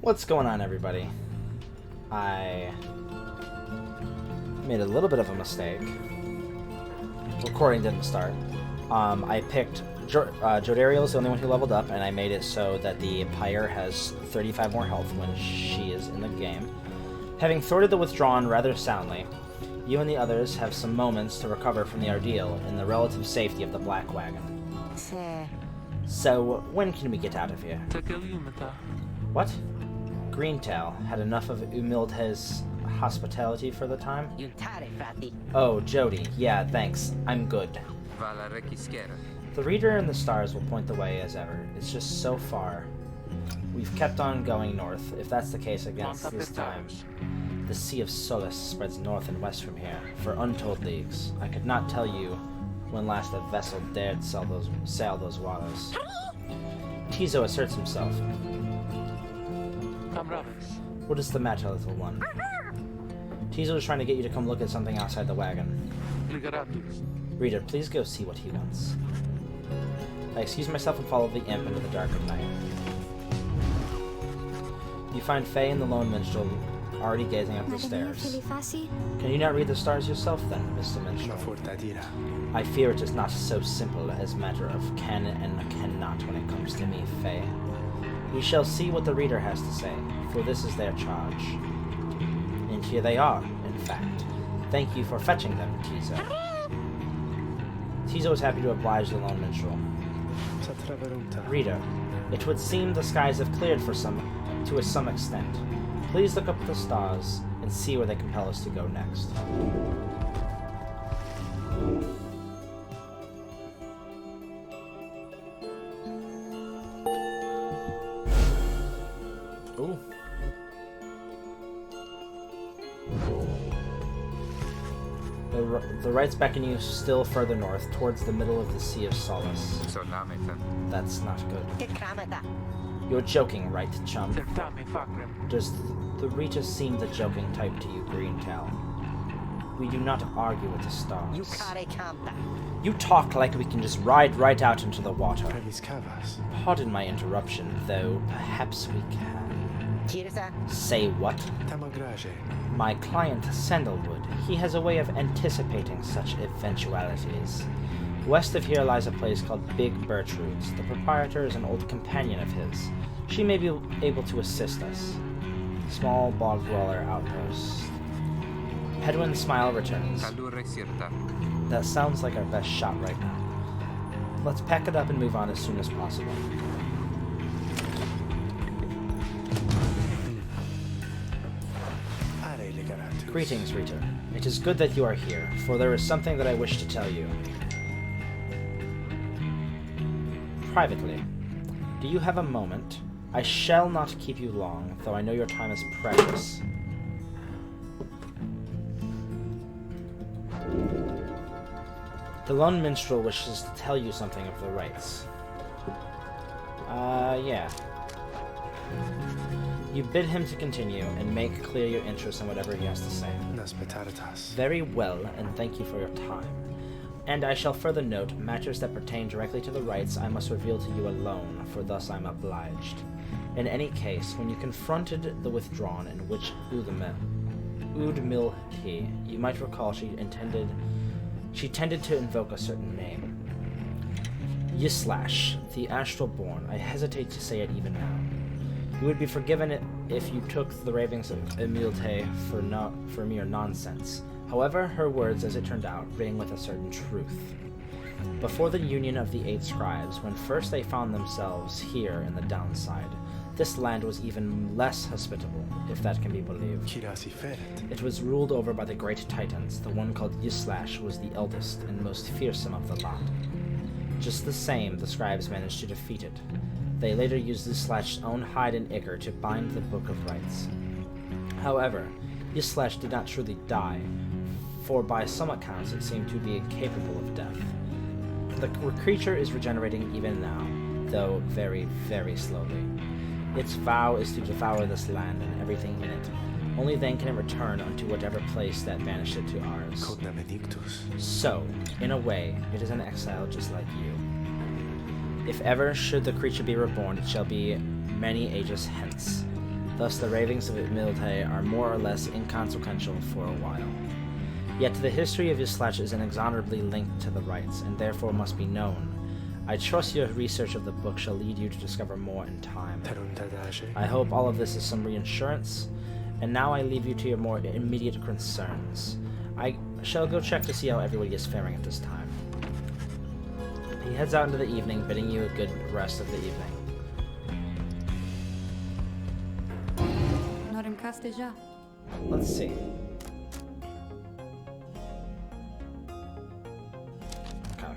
What's going on, everybody? I made a little bit of a mistake. Recording didn't start. I picked Jodariel's the only one who leveled up, and I made it so that the Pyre has 35 more health when she is in the game. Having thwarted the withdrawn rather soundly, you and the others have some moments to recover from the ordeal in the relative safety of the Black Wagon. So, when can we get out of here? What? Greentail had enough of Umildhe's hospitality for the time? Oh, Jody. Yeah, thanks. I'm good. The reader and the stars will point the way as ever. It's just so far. We've kept on going north, if that's the case against this time. The Sea of Solace spreads north and west from here, for untold leagues. I could not tell you when last a vessel dared sail those waters. Tizo asserts himself. What is the matter, little one? Tizo is trying to get you to come look at something outside the wagon. Reader, please go see what he wants. I excuse myself and follow the imp into the dark of night. You find Faye and the lone minstrel already gazing up the stairs. Can you not read the stars yourself, then, Mr. Minstrel? I fear it is not so simple as a matter of can and cannot when it comes to me, Faye. We shall see what the reader has to say, for this is their charge. And here they are, in fact. Thank you for fetching them, Tizo. Tizo is happy to oblige the lone minstrel. Reader, it would seem the skies have cleared to some extent. Please look up at the stars and see where they compel us to go next. Ooh. The rights beckon you still further north, towards the middle of the Sea of Solace. That's not good. You're joking, right, chum? Does the Rita seem the joking type to you, Greentail? We do not argue with the stars. You talk like we can just ride right out into the water. Pardon my interruption, though perhaps we can. Say what? My client, Sandalwood. He has a way of anticipating such eventualities. West of here lies a place called Big Birchroot's. The proprietor is an old companion of his. She may be able to assist us. Small bog dweller outpost. Pedwin's smile returns. That sounds like our best shot right now. Let's pack it up and move on as soon as possible. Greetings, Rita. It is good that you are here, for there is something that I wish to tell you. Privately. Do you have a moment? I shall not keep you long, though I know your time is precious. The lone minstrel wishes to tell you something of the rites. Yeah. You bid him to continue, and make clear your interest in whatever he has to say. Very well, and thank you for your time. And I shall further note, matters that pertain directly to the rites I must reveal to you alone, for thus I'm obliged. In any case, when you confronted the withdrawn in which Udmilhi, you might recall she tended to invoke a certain name. Yislash, the Astral-born. I hesitate to say it even now. You would be forgiven if you took the ravings of Umildhe for mere nonsense. However, her words, as it turned out, ring with a certain truth. Before the union of the 8 scribes, when first they found themselves here in the downside, this land was even less hospitable, if that can be believed. It was ruled over by the great titans. The one called Yislash was the eldest and most fearsome of the lot. Just the same, the scribes managed to defeat it. They later used Yislash's own hide and ichor to bind the Book of Rites. However, Yislash did not truly die, for by some accounts it seemed to be incapable of death. The creature is regenerating even now, though very, very slowly. Its vow is to devour this land and everything in it. Only then can it return unto whatever place that banished it to ours. So, in a way, it is an exile just like you. If ever should the creature be reborn, it shall be many ages hence. Thus, the ravings of Imilte are more or less inconsequential for a while. Yet the history of Islach is inexorably linked to the rites, and therefore must be known. I trust your research of the book shall lead you to discover more in time. I hope all of this is some reassurance, and now I leave you to your more immediate concerns. I shall go check to see how everybody is faring at this time. He heads out into the evening, bidding you a good rest of the evening. Let's see. Okay.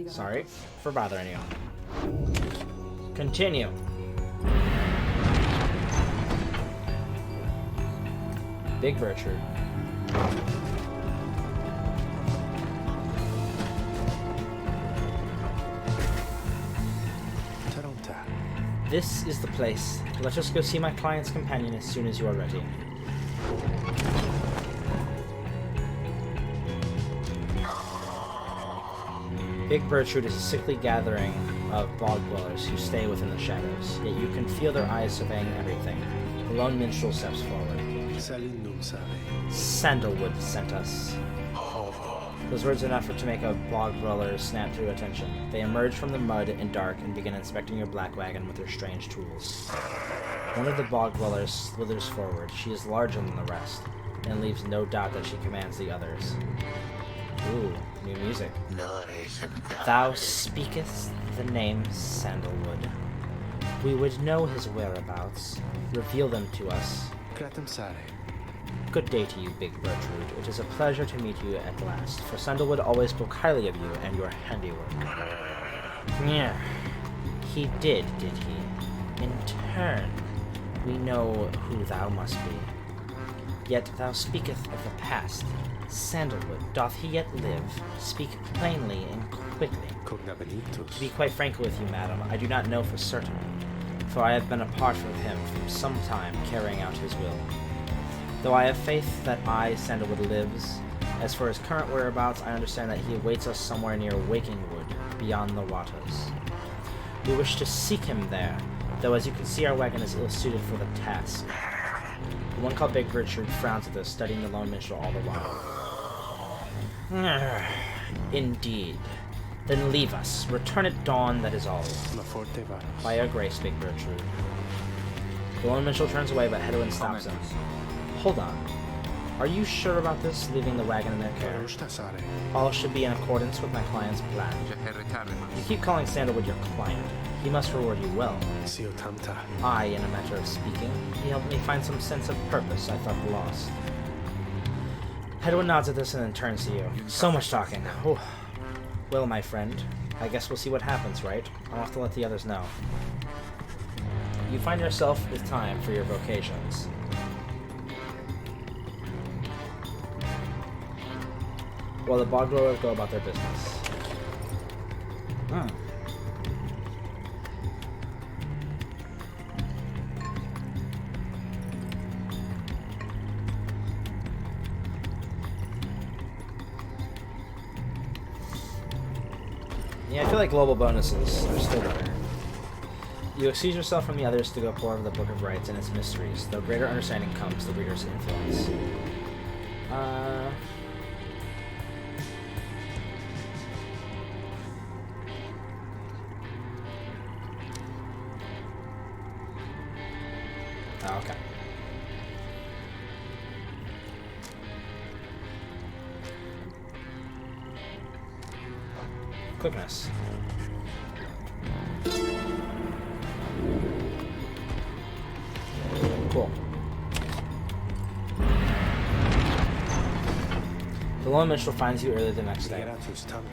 Sorry for bothering you. Continue. Big Bertrude. This is the place. Let us go see my client's companion as soon as you are ready. Big Bertrude is a sickly gathering of bog dwellers who stay within the shadows, yet you can feel their eyes surveying everything. The lone minstrel steps forward. Sandalwood sent us. Those words are enough to make a bog dweller snap to attention. They emerge from the mud and dark and begin inspecting your black wagon with their strange tools. One of the bog dwellers slithers forward. She is larger than the rest, and leaves no doubt that she commands the others. Ooh, new music. Thou speakest the name Sandalwood. We would know his whereabouts. Reveal them to us. Good day to you, Big Bertrude. It is a pleasure to meet you at last, for Sandalwood always spoke highly of you and your handiwork. Yeah, he did he? In turn, we know who thou must be. Yet thou speakest of the past. Sandalwood, doth he yet live? Speak plainly and quickly. To be quite frank with you, madam, I do not know for certain, for I have been apart from him for some time, carrying out his will. Though I have faith that Sandalwood, lives, as for his current whereabouts, I understand that he awaits us somewhere near Wakingwood, beyond the waters. We wish to seek him there, though as you can see our wagon is ill-suited for the task. The one called Big Bertrude frowns at us, studying the lone minstrel all the while. Indeed. Then leave us. Return at dawn, that is all. By your grace, Big Bertrude. The lone minstrel turns away, but Hedwyn stops him. Hold on. Are you sure about this, leaving the wagon in their care? All should be in accordance with my client's plan. You keep calling Sandalwood your client. He must reward you well. I, in a matter of speaking, he helped me find some sense of purpose I thought lost. Hedwyn nods at this and then turns to you. So much talking. Oh. Well, my friend, I guess we'll see what happens, right? I'll have to let the others know. You find yourself with time for your vocations. While the bog dwellers go about their business. Yeah, I feel like global bonuses are still better. You excuse yourself from the others to go pore over the Book of Rites and its mysteries, though greater understanding comes the reader's influence. Okay. Quickness. Cool. The lone minstrel finds you early the next day.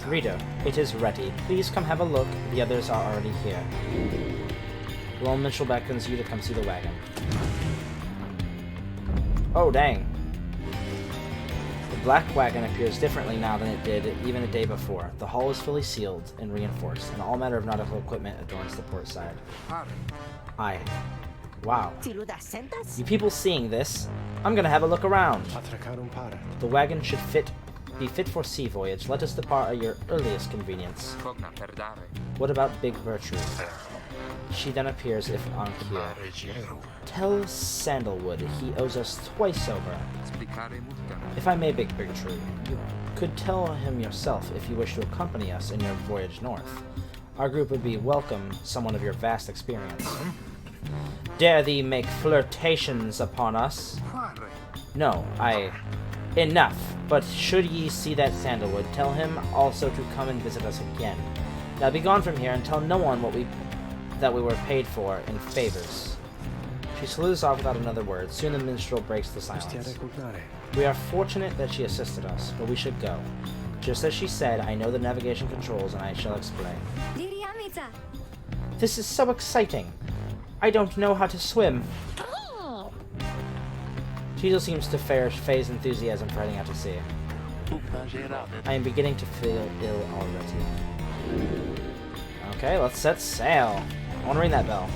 Rita, it is ready. Please come have a look. The others are already here. The lone minstrel beckons you to come see the wagon. Oh, dang. The black wagon appears differently now than it did even the day before. The hull is fully sealed and reinforced, and all manner of nautical equipment adorns the port side. Aye. Wow. You people seeing this, I'm gonna have a look around. The wagon should be fit for sea voyage. Let us depart at your earliest convenience. What about Big Bertrude? She then appears if on cue. Tell Sandalwood he owes us twice over. If I may, Big Tree, you could tell him yourself if you wish to accompany us in your voyage north. Our group would be welcome someone of your vast experience. Dare thee make flirtations upon us? No, Enough. But should ye see that Sandalwood, tell him also to come and visit us again. Now be gone from here and tell no one that we were paid for in favors. She salutes off without another word. Soon the minstrel breaks the silence. We are fortunate that she assisted us, but we should go. Just as she said, I know the navigation controls and I shall explain. This is so exciting. I don't know how to swim. Cheezel seems to phase enthusiasm for heading out to sea. I am beginning to feel ill already. Okay, let's set sail. I want to ring that bell.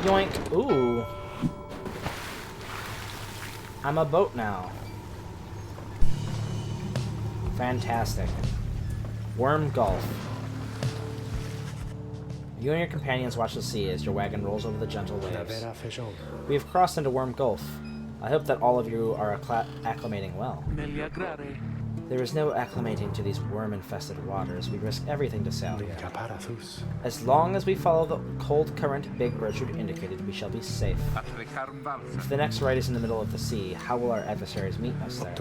Yoink. Ooh. I'm a boat now. Fantastic. Wyrm Gulf. You and your companions watch the sea as your wagon rolls over the gentle waves. We have crossed into Wyrm Gulf. I hope that all of you are acclimating well. There is no acclimating to these worm-infested waters. We risk everything to sail here. As long as we follow the cold current Big Bertrude indicated, we shall be safe. If the next right is in the middle of the sea, how will our adversaries meet us there?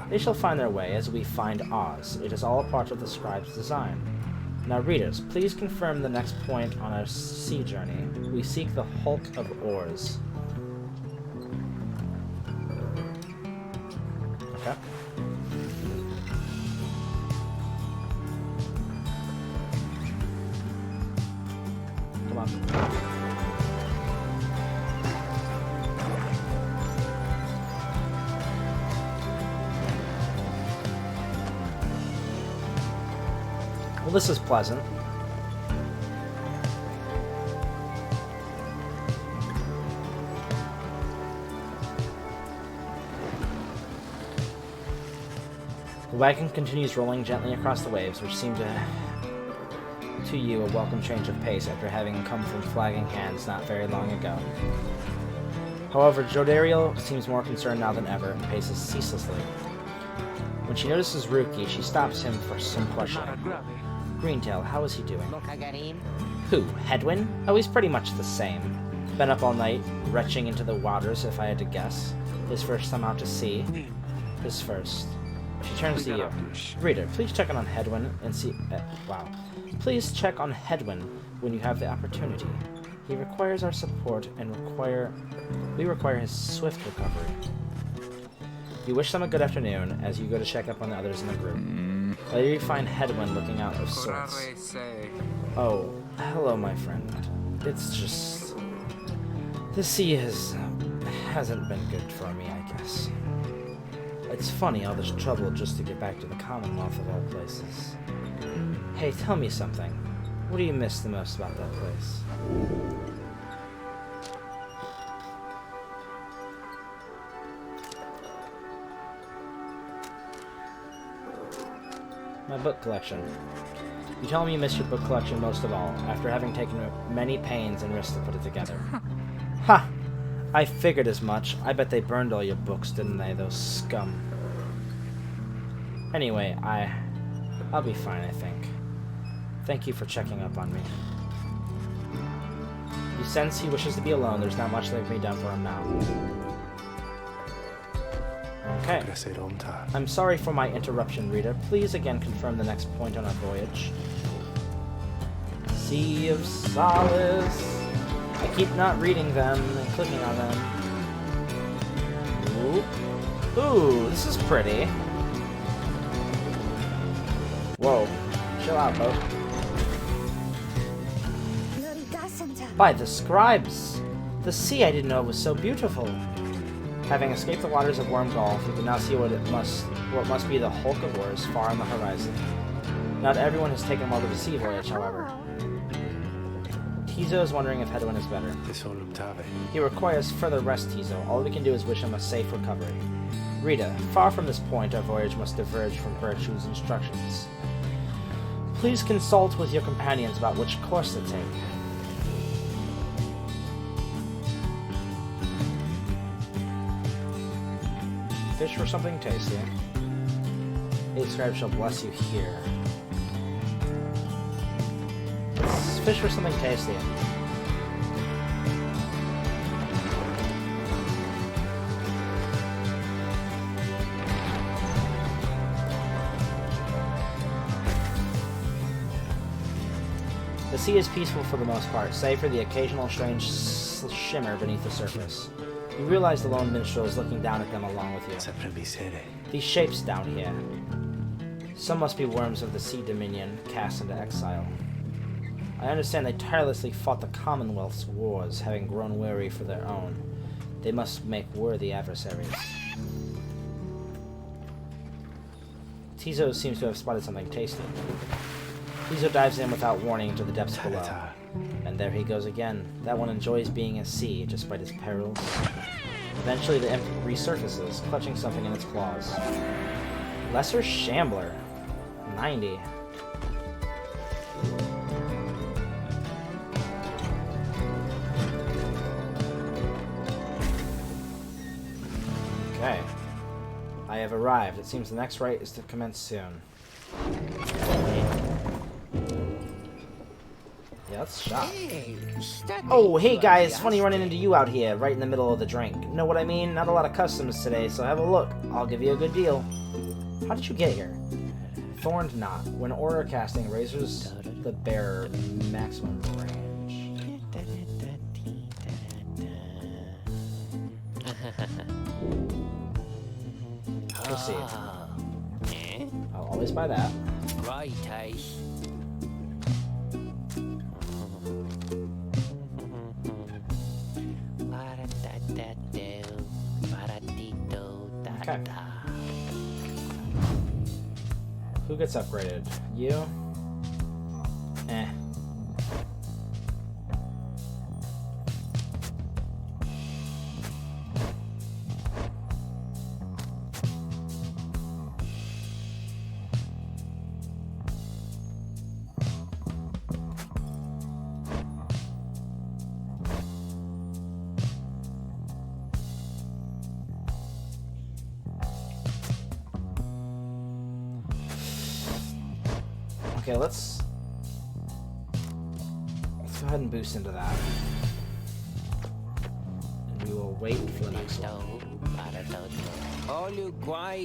They shall find their way as we find Oz. It is all a part of the scribe's design. Now, readers, please confirm the next point on our sea journey. We seek the hulk of oars. Okay. Come on. Well, this is pleasant. The wagon continues rolling gently across the waves, which seem to you a welcome change of pace after having come from flagging hands not very long ago. However, Jodariel seems more concerned now than ever and paces ceaselessly. When she notices Ruki, she stops him for some questioning. Greentail, how is he doing? Who, Hedwin? Oh, he's pretty much the same. Been up all night, retching into the waters, if I had to guess. His first time out to sea. His first. She turns to you. Reader, please check on Hedwin and see... wow. Please check on Hedwin when you have the opportunity. He requires our support and we require his swift recovery. You wish them a good afternoon as you go to check up on the others in the group. Later you find Hedwin looking out of sorts. Oh, hello, my friend. It's just... the sea hasn't been good for me, I guess. It's funny all this trouble just to get back to the Commonwealth of all places. Hey, tell me something. What do you miss the most about that place? My book collection. You tell me you miss your book collection most of all, after having taken many pains and risks to put it together. Ha! I figured as much. I bet they burned all your books, didn't they, those scum? Anyway, I'll be fine, I think. Thank you for checking up on me. You sense he wishes to be alone. There's not much that can be done for him now. Okay. I'm sorry for my interruption, reader. Please again confirm the next point on our voyage. Sea of Solace. I keep not reading them and clicking on them. Ooh, this is pretty. Whoa. Chill out, boat. By the scribes! The sea, I didn't know it was so beautiful. Having escaped the waters of Wyrm Gulf, you can now see what must be the hulk of oars far on the horizon. Not everyone has taken well to the sea voyage, however. Tizo is wondering if Hedwyn is better. He requires further rest, Tizo. All we can do is wish him a safe recovery. Rita, far from this point, our voyage must diverge from Virtue's instructions. Please consult with your companions about which course to take. Fish for something tasty. 8 scribes shall bless you here. Let's fish for something tasty. The sea is peaceful for the most part, save for the occasional strange shimmer beneath the surface. You realize the lone minstrel is looking down at them along with you. These shapes down here. Some must be worms of the sea dominion, cast into exile. I understand they tirelessly fought the Commonwealth's wars, having grown weary for their own. They must make worthy adversaries. Tizo seems to have spotted something tasty. Tizo dives in without warning into the depths below. And there he goes again. That one enjoys being at sea, despite its perils. Eventually the imp resurfaces, clutching something in its claws. Lesser Shambler. 90. Okay. I have arrived. It seems the next rite is to commence soon. Yeah, let's shop. Oh, hey guys, funny running into you out here, right in the middle of the drink. Know what I mean? Not a lot of customers today, so have a look. I'll give you a good deal. How did you get here? Thorned Knot. When order casting, raises the bearer maximum range. Proceed. I'll always buy that. Right, Okay. Who gets upgraded? You? Eh. Okay, let's go ahead and boost into that. And we will wait for the next one.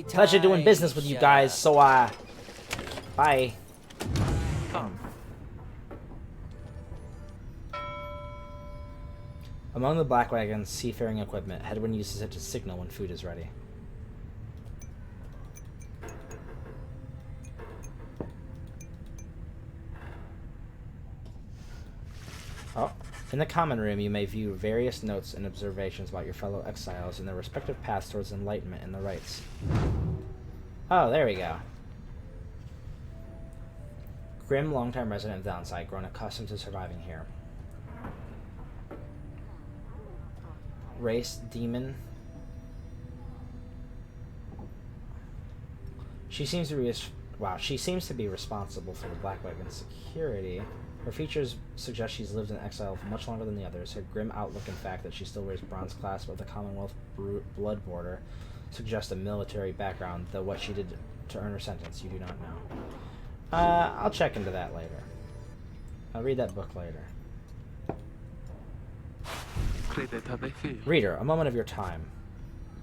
Pleasure doing business with you guys, so bye. Among the black wagon's seafaring equipment, Hedwyn uses it to signal when food is ready. Oh, in the common room, you may view various notes and observations about your fellow exiles and their respective paths towards enlightenment in the rites. Oh, there we go. Grim, longtime resident of Downside, grown accustomed to surviving here. Race, demon. She seems to be responsible for the Black Wagon's security. Her features suggest she's lived in exile for much longer than the others. Her grim outlook and fact that she still wears bronze clasp of the Commonwealth blood border suggest a military background, though what she did to earn her sentence you do not know. I'll check into that later. I'll read that book later. Reader, a moment of your time.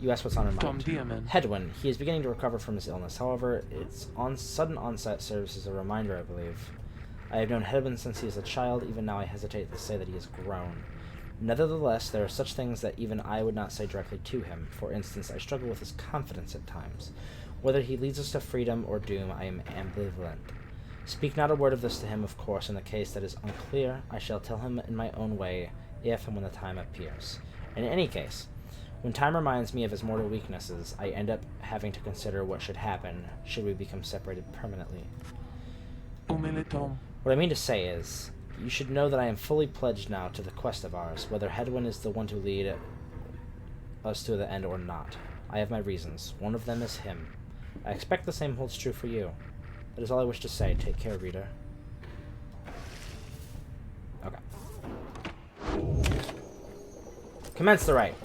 You ask what's on her mind. Hedwyn, he is beginning to recover from his illness. However, its sudden onset serves as a reminder, I believe. I have known Hedwyn since he is a child. Even now I hesitate to say that he has grown. Nevertheless, there are such things that even I would not say directly to him. For instance, I struggle with his confidence at times. Whether he leads us to freedom or doom, I am ambivalent. Speak not a word of this to him, of course. In the case that is unclear, I shall tell him in my own way, if and when the time appears. In any case, when time reminds me of his mortal weaknesses, I end up having to consider what should happen should we become separated permanently. What I mean to say is, you should know that I am fully pledged now to the quest of ours, whether Hedwyn is the one to lead us to the end or not. I have my reasons. One of them is him. I expect the same holds true for you. That is all I wish to say. Take care, reader. Okay. Commence the rite.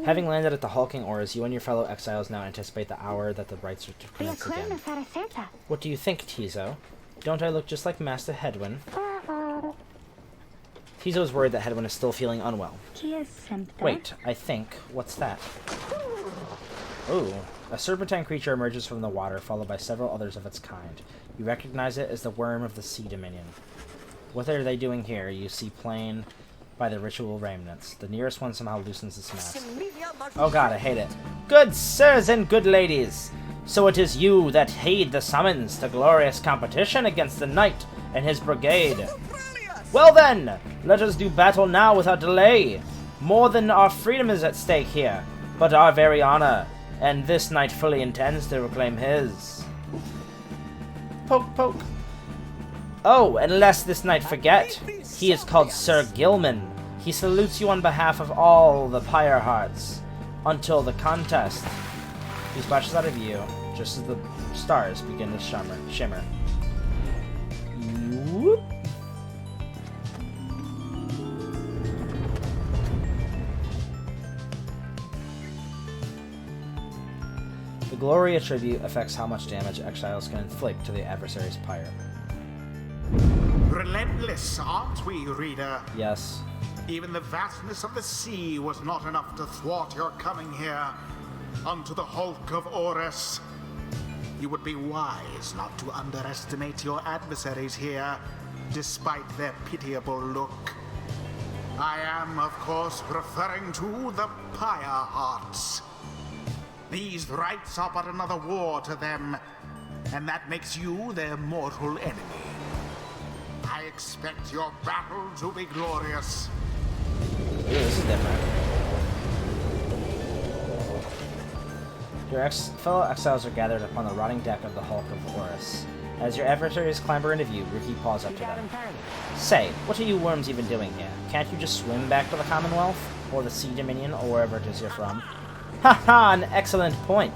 Having landed at the hulking oars, you and your fellow exiles now anticipate the hour that the rites are to commence again. What do you think, Tizo? Don't I look just like Master Hedwyn? Tizo's worried that Hedwyn is still feeling unwell. Wait, I think. What's that? Ooh. A serpentine creature emerges from the water, followed by several others of its kind. You recognize it as the Wyrm of the Sea Dominion. What are they doing here? You see plain by the ritual remnants. The nearest one somehow loosens its mask. Oh god, I hate it. Good sirs and good ladies! So it is you that heed the summons to glorious competition against the knight and his brigade. Well then, let us do battle now without delay. More than our freedom is at stake here, but our very honor, and this knight fully intends to reclaim his. Poke, poke. Oh, and lest this knight forget, he is called Sir Gilman. He salutes you on behalf of all the Pyre hearts. Until the contest. He splashes out of view, just as the stars begin to shimmer. Whoop. The glory attribute affects how much damage exiles can inflict to the adversary's pyre. Relentless, aren't we, reader? Yes. Even the vastness of the sea was not enough to thwart your coming here unto the hulk of Orus. You would be wise not to underestimate your adversaries here, despite their pitiable look. I am, of course, referring to the Pyre hearts. These rites are but another war to them, and that makes you their mortal enemy. I expect your battle to be glorious. Ooh, this is different. Your fellow exiles are gathered upon the rotting deck of the hulk of Orus. As your adversaries clamber into view, Ricky paws up to them. Say, what are you worms even doing here? Can't you just swim back to the Commonwealth? Or the Sea Dominion, or wherever it is you're from? Haha, an excellent point.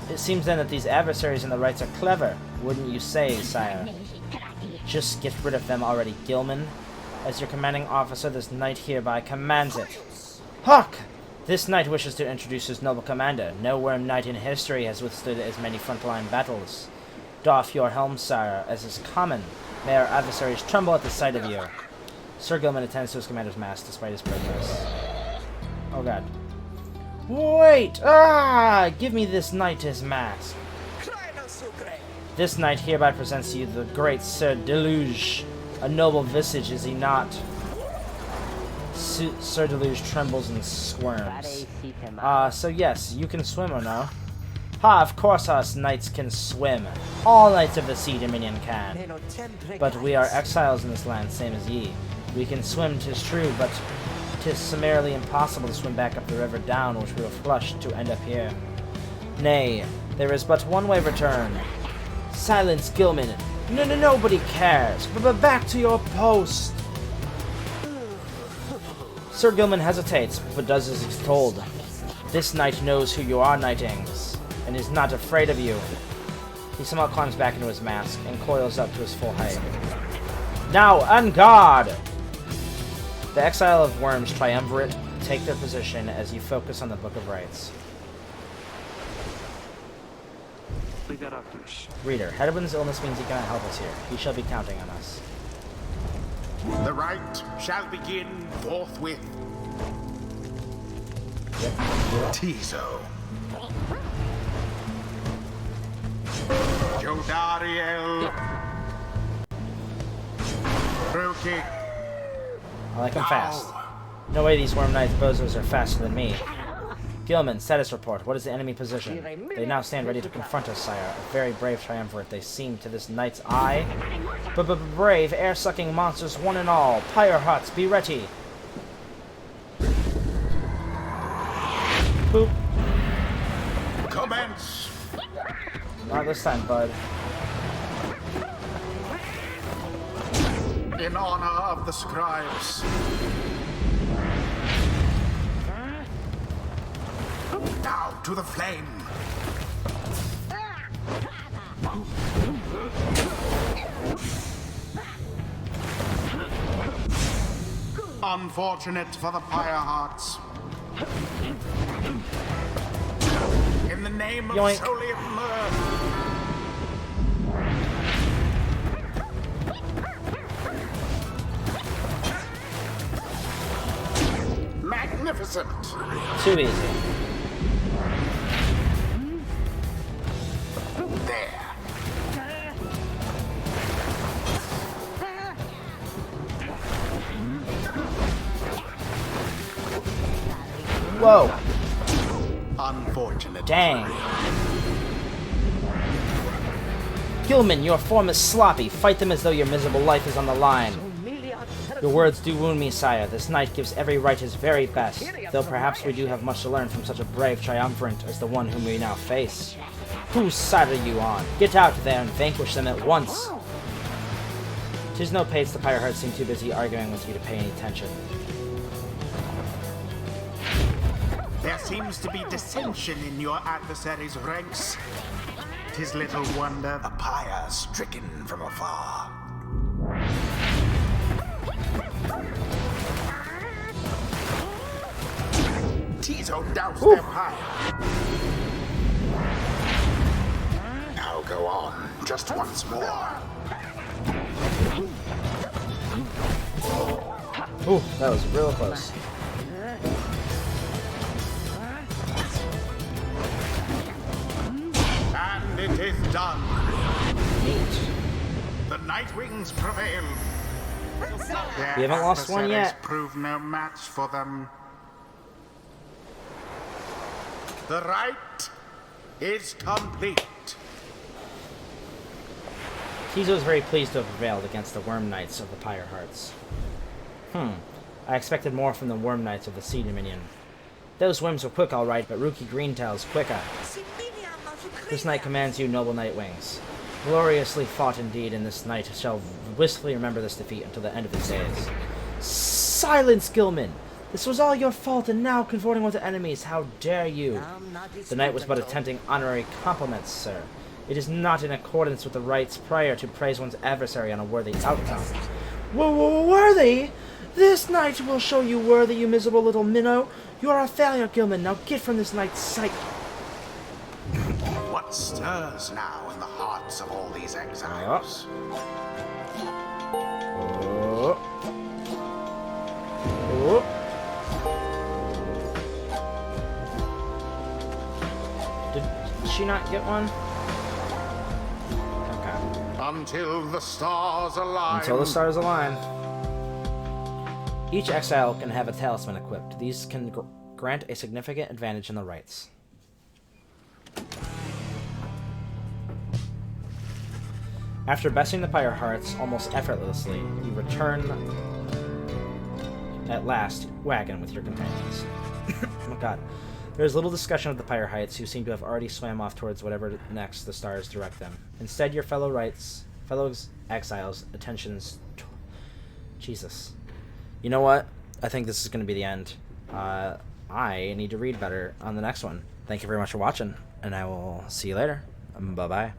It seems then that these adversaries in the rites are clever, wouldn't you say, sire? Just get rid of them already, Gilman. As your commanding officer, this knight hereby commands it. Hark! This knight wishes to introduce his noble commander. No Wyrm knight in history has withstood as many frontline battles. Doff your helm, sire, as is common. May our adversaries tremble at the sight of you. Sir Gilman attends to his commander's mask despite his purpose. Oh god. Wait! Ah! Give me this knight his mask. This knight hereby presents to you the great Sir Deluge. A noble visage, is he not? Sir Deluge trembles and squirms. So yes, you can swim or no? Ha, of course us knights can swim. All knights of the Sea Dominion can. But we are exiles in this land, same as ye. We can swim, 'tis true, but 'tis summarily impossible to swim back up the river down, which we were flushed to end up here. Nay, there is but one way of return. Silence, Gilman. Nobody cares. But back to your post. Sir Gilman hesitates, but does as he's told. This knight knows who you are, knightings, and is not afraid of you. He somehow climbs back into his mask and coils up to his full height. Now, on guard! The Exile of Wyrm's triumvirate take their position as you focus on the Book of Rites. Reader, Hedwyn's illness means he cannot help us here. He shall be counting on us. The rite shall begin forthwith. Tizo. Jodariel. Ruki. I like him fast. No way these Wyrm Knights bozos are faster than me. Gilman, status report. What is the enemy position? They now stand ready to confront us, sire. A very brave triumvirate they seem to this knight's eye. Brave, air-sucking monsters, one and all. Pyre hearts, be ready. Boop. Commence. Not this time, bud. in honor of the scribes. Now to the flame. Unfortunate for the Pyre hearts. In the name of Yoink. Solium Mirth. Magnificent. Too easy. There. Whoa. Unfortunate. Dang. Gilman, your form is sloppy. Fight them as though your miserable life is on the line. Your words do wound me, sire. This knight gives every right his very best, though perhaps we do have much to learn from such a brave triumvirate as the one whom we now face. Whose side are you on? Get out there and vanquish them at once. 'Tis no pace the Pyre hearts seem too busy arguing with you to pay any attention. There seems to be dissension in your adversary's ranks. 'Tis little wonder the Pyre stricken from afar. Tizo doused their Pyre. Now go on, just once more. Ooh, that was real close. And it is done. Neat. The Nightwings prevail. Their We haven't lost one adversaries yet. Prove no match for them. The right is complete. Tizo is very pleased to have prevailed against the Wyrm Knights of the Pyre Hearts. I expected more from the Wyrm Knights of the Sea Dominion. Those Wyrms were quick, all right, but Rookie Greentail's quicker. This knight commands you, noble Nightwings. Gloriously fought indeed, and this knight shall wistfully remember this defeat until the end of his days. Silence, Gilman! This was all your fault, and now consorting with the enemies. How dare you? The knight was but attempting honorary compliments, sir. It is not in accordance with the rights prior to praise one's adversary on a worthy outcome. Worthy? This knight will show you worthy, you miserable little minnow. You are a failure, Gilman. Now get from this knight's sight. What stirs now in the hearts of all these exiles? Oh. Oh. Did she not get one? Okay. Until the stars align. Until the stars align. Each exile can have a talisman equipped. These can grant a significant advantage in the rites. After besting the Pyre Hearts almost effortlessly, you return at last wagon with your companions. Oh god. There is little discussion of the Pyre Heights, who seem to have already swam off towards whatever next the stars direct them. Instead, your fellow exiles, attentions... Jesus. You know what? I think this is going to be the end. I need to read better on the next one. Thank you very much for watching, and I will see you later. Bye-bye.